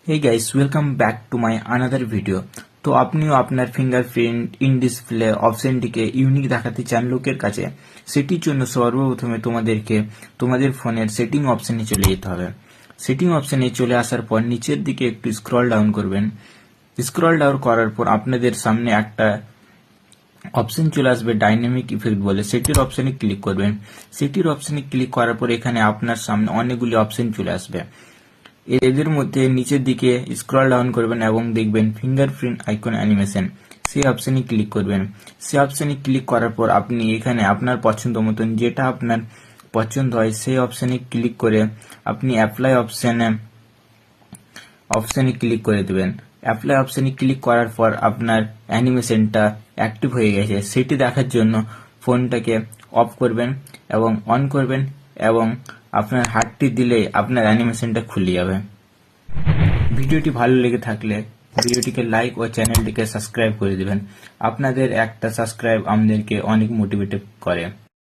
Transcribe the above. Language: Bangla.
Hey guys, welcome back to my another video. তো আপনিও আপনার ফিঙ্গারপ্রিন্ট ইন ডিসপ্লে অপশনটিকে ইউনিক দেখাতে চান লোকের কাছে, সেটির জন্য সর্বপ্রথমে তোমাদেরকে তোমাদের ফোনের সেটিং অপশনে চলে যেতে হবে। সেটিং অপশনে চলে আসার পর নিচের দিকে একটু স্ক্রল ডাউন করবেন। স্ক্রল ডাউন করার পর আপনাদের সামনে একটা অপশন চলে আসবে ডাইনামিক ইফেক্ট বলে, সেটির অপশনে ক্লিক করবেন। সেটির অপশনে ক্লিক করার পর এখানে আপনার সামনে অনেকগুলি অপশন চলে আসবে। এদের মধ্যে নিচের দিকে স্ক্রল ডাউন করবেন এবং দেখবেন ফিঙ্গারপ্রিন্ট আইকন অ্যানিমেশন, সেই অপশনে ক্লিক করবেন। সেই অপশনে ক্লিক করার পর আপনি এখানে আপনার পছন্দ মতন যেটা আপনার পছন্দ হয় সেই অপশনে ক্লিক করে আপনি অ্যাপ্লাই অপশনে ক্লিক করে দেবেন। অ্যাপ্লাই অপশনে ক্লিক করার পর আপনার অ্যানিমেশনটা অ্যাক্টিভ হয়ে গেছে সেটি দেখার জন্য ফোনটাকে অফ করবেন এবং অন করবেন এবং আপনার হাতটি দিলেই আপনার অ্যানিমেশনটা খুলে যাবে। ভিডিওটি ভালো লেগে থাকলে ভিডিওটিকে লাইক ও চ্যানেলটিকে সাবস্ক্রাইব করে দিবেন। আপনাদের একটা সাবস্ক্রাইব আমাদেরকে অনেক মোটিভেট করে।